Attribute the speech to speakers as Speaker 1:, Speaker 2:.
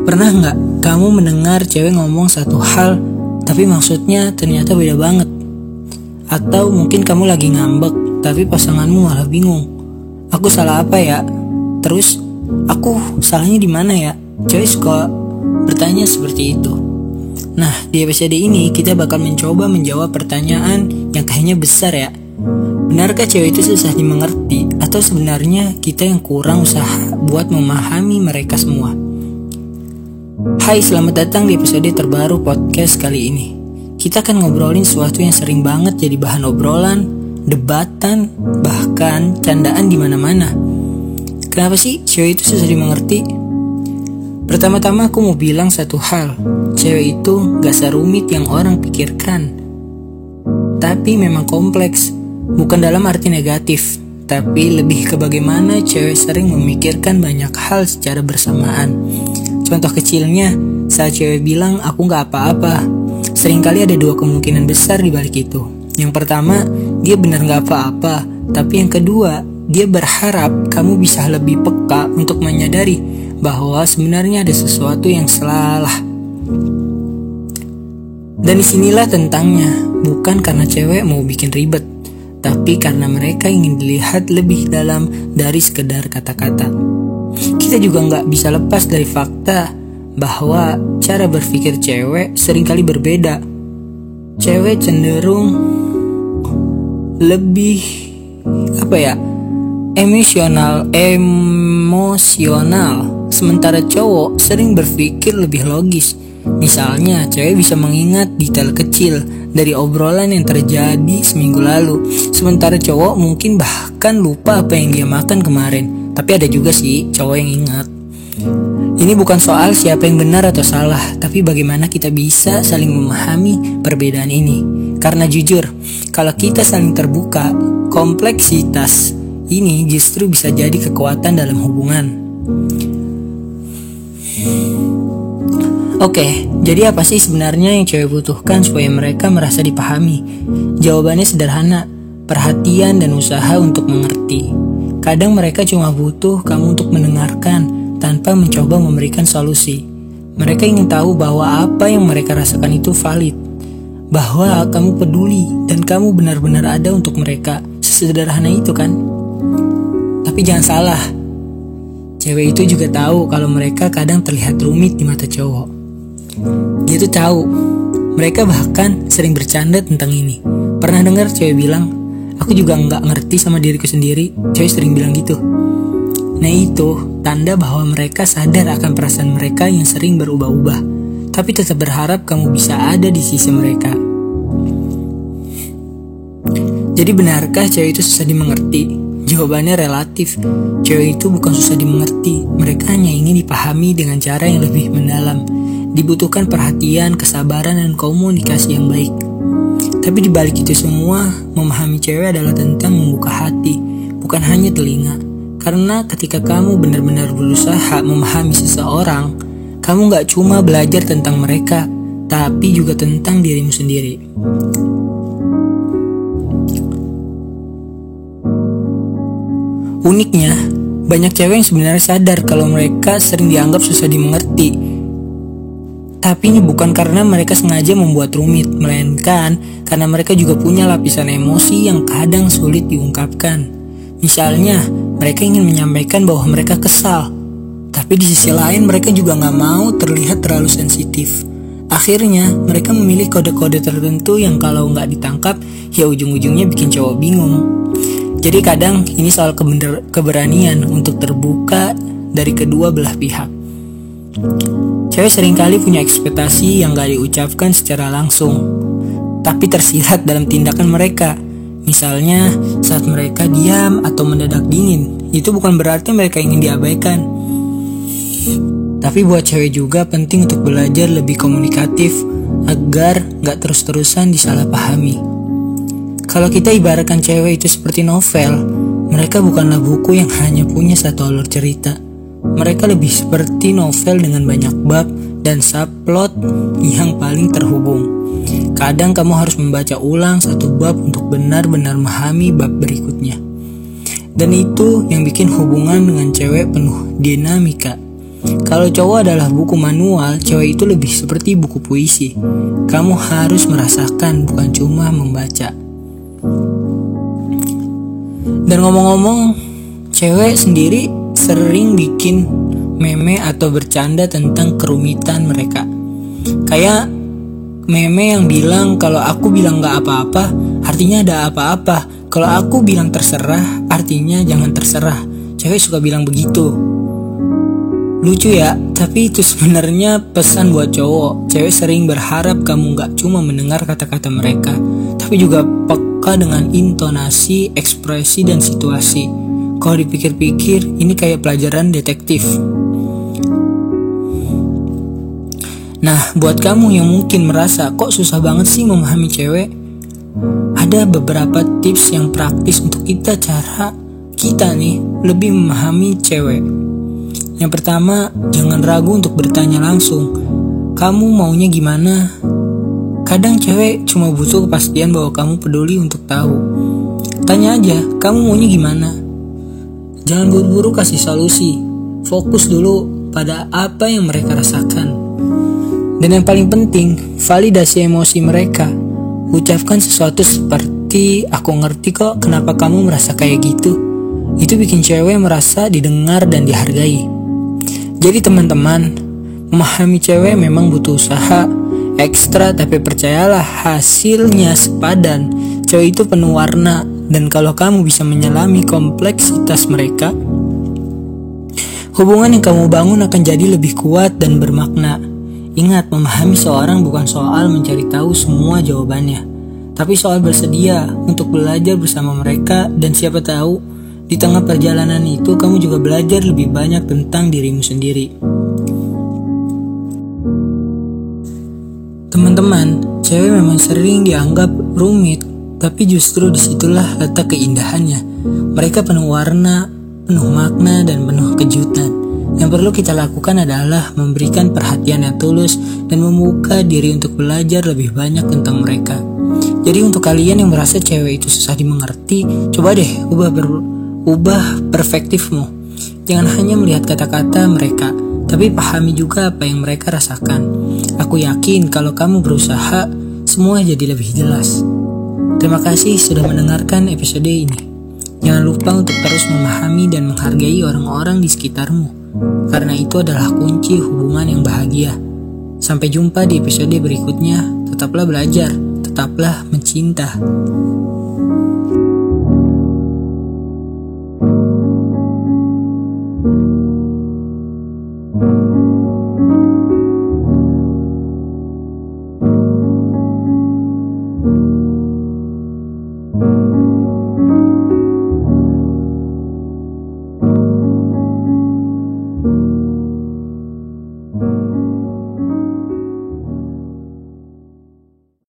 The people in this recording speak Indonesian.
Speaker 1: Pernah nggak kamu mendengar cewek ngomong satu hal, tapi maksudnya ternyata beda banget? Atau mungkin kamu lagi ngambek, tapi pasanganmu malah bingung. Aku salah apa ya? Terus, aku salahnya di mana ya? Cewek suka bertanya seperti itu. Nah, di episode ini kita bakal mencoba menjawab pertanyaan yang kayaknya besar ya. Benarkah cewek itu susah dimengerti? Atau sebenarnya kita yang kurang usaha buat memahami mereka semua? Hai, selamat datang di episode terbaru podcast kali ini. Kita akan ngobrolin sesuatu yang sering banget jadi bahan obrolan, debatan, bahkan candaan di mana-mana. Kenapa sih cewek itu susah dimengerti? Pertama-tama aku mau bilang satu hal. Cewek itu gak serumit yang orang pikirkan. Tapi memang kompleks. Bukan dalam arti negatif, tapi lebih ke bagaimana cewek sering memikirkan banyak hal secara bersamaan. Contoh kecilnya, saat cewek bilang aku gak apa-apa, seringkali ada dua kemungkinan besar di balik itu. Yang pertama, dia benar gak apa-apa, tapi yang kedua, dia berharap kamu bisa lebih peka untuk menyadari bahwa sebenarnya ada sesuatu yang salah. Dan disinilah tentangnya, bukan karena cewek mau bikin ribet, tapi karena mereka ingin dilihat lebih dalam dari sekedar kata-kata. Kita juga gak bisa lepas dari fakta bahwa cara berpikir cewek seringkali berbeda. Cewek cenderung lebih emosional, sementara cowok sering berpikir lebih logis. Misalnya, cewek bisa mengingat detail kecil dari obrolan yang terjadi seminggu lalu, sementara cowok mungkin bahkan lupa apa yang dia makan kemarin. Tapi ada juga sih cowok yang ingat. Ini bukan soal siapa yang benar atau salah, tapi bagaimana kita bisa saling memahami perbedaan ini. Karena jujur, kalau kita saling terbuka, kompleksitas ini justru bisa jadi kekuatan dalam hubungan. Oke, jadi apa sih sebenarnya yang cewek butuhkan supaya mereka merasa dipahami? Jawabannya sederhana, perhatian dan usaha untuk mengerti. Kadang mereka cuma butuh kamu untuk mendengarkan tanpa mencoba memberikan solusi. Mereka ingin tahu bahwa apa yang mereka rasakan itu valid, bahwa kamu peduli dan kamu benar-benar ada untuk mereka. Sesederhana itu kan? Tapi jangan salah, cewek itu juga tahu kalau mereka kadang terlihat rumit di mata cowok. Dia tuh tahu. Mereka bahkan sering bercanda tentang ini. Pernah dengar cewek bilang, aku juga gak ngerti sama diriku sendiri. Cewek sering bilang gitu. Nah itu tanda bahwa mereka sadar akan perasaan mereka yang sering berubah-ubah, tapi tetap berharap kamu bisa ada di sisi mereka. Jadi benarkah cewek itu susah dimengerti? Jawabannya relatif. Cewek itu bukan susah dimengerti. Mereka hanya ingin dipahami dengan cara yang lebih mendalam. Dibutuhkan perhatian, kesabaran, dan komunikasi yang baik. Tapi di balik itu semua, memahami cewek adalah tentang membuka hati, bukan hanya telinga. Karena ketika kamu benar-benar berusaha memahami seseorang, kamu gak cuma belajar tentang mereka, tapi juga tentang dirimu sendiri. Uniknya, banyak cewek yang sebenarnya sadar kalau mereka sering dianggap susah dimengerti. Tapi ini bukan karena mereka sengaja membuat rumit, melainkan karena mereka juga punya lapisan emosi yang kadang sulit diungkapkan. Misalnya, mereka ingin menyampaikan bahwa mereka kesal, tapi di sisi lain mereka juga gak mau terlihat terlalu sensitif. Akhirnya, mereka memilih kode-kode tertentu yang kalau gak ditangkap, ya ujung-ujungnya bikin cowok bingung. Jadi kadang ini soal keberanian untuk terbuka dari kedua belah pihak. Cewek seringkali punya ekspektasi yang gak diucapkan secara langsung, tapi tersirat dalam tindakan mereka. Misalnya, saat mereka diam atau mendadak dingin, itu bukan berarti mereka ingin diabaikan. Tapi buat cewek juga penting untuk belajar lebih komunikatif, agar gak terus-terusan disalahpahami. Kalau kita ibaratkan cewek itu seperti novel, mereka bukanlah buku yang hanya punya satu alur cerita. Mereka lebih seperti novel dengan banyak bab dan subplot yang paling terhubung. Kadang kamu harus membaca ulang satu bab untuk benar-benar memahami bab berikutnya. Dan itu yang bikin hubungan dengan cewek penuh dinamika. Kalau cowok adalah buku manual, cewek itu lebih seperti buku puisi. Kamu harus merasakan, bukan cuma membaca. Dan ngomong-ngomong, cewek sendiri sering bikin meme atau bercanda tentang kerumitan mereka. Kayak meme yang bilang kalau aku bilang gak apa-apa, artinya ada apa-apa. Kalau aku bilang terserah, artinya jangan terserah. Cewek suka bilang begitu. Lucu ya, tapi itu sebenarnya pesan buat cowok. Cewek sering berharap kamu gak cuma mendengar kata-kata mereka, tapi juga peka dengan intonasi, ekspresi, dan situasi. Kalau dipikir-pikir, ini kayak pelajaran detektif. Nah, buat kamu yang mungkin merasa kok susah banget sih memahami cewek, ada beberapa tips yang praktis untuk cara kita nih lebih memahami cewek. Yang pertama, jangan ragu untuk bertanya langsung. Kamu maunya gimana? Kadang cewek cuma butuh kepastian bahwa kamu peduli untuk tahu. Tanya aja, kamu maunya gimana? Jangan buru-buru kasih solusi. Fokus dulu pada apa yang mereka rasakan. Dan yang paling penting, validasi emosi mereka. Ucapkan sesuatu seperti, aku ngerti kok kenapa kamu merasa kayak gitu. Itu bikin cewek merasa didengar dan dihargai. Jadi teman-teman, memahami cewek memang butuh usaha ekstra, tapi percayalah hasilnya sepadan. Cewek itu penuh warna, dan kalau kamu bisa menyelami kompleksitas mereka, hubungan yang kamu bangun akan jadi lebih kuat dan bermakna. Ingat, memahami seorang bukan soal mencari tahu semua jawabannya, tapi soal bersedia untuk belajar bersama mereka. Dan siapa tahu di tengah perjalanan itu kamu juga belajar lebih banyak tentang dirimu sendiri. Teman-teman, cewek memang sering dianggap rumit, tapi justru disitulah letak keindahannya. Mereka penuh warna, penuh makna, dan penuh kejutan. Yang perlu kita lakukan adalah memberikan perhatian yang tulus dan membuka diri untuk belajar lebih banyak tentang mereka. Jadi untuk kalian yang merasa cewek itu susah dimengerti, coba deh ubah perspektifmu. Jangan hanya melihat kata-kata mereka, tapi pahami juga apa yang mereka rasakan. Aku yakin kalau kamu berusaha, semua jadi lebih jelas. Terima kasih sudah mendengarkan episode ini. Jangan lupa untuk terus memahami dan menghargai orang-orang di sekitarmu, karena itu adalah kunci hubungan yang bahagia. Sampai jumpa di episode berikutnya. Tetaplah belajar, tetaplah mencinta.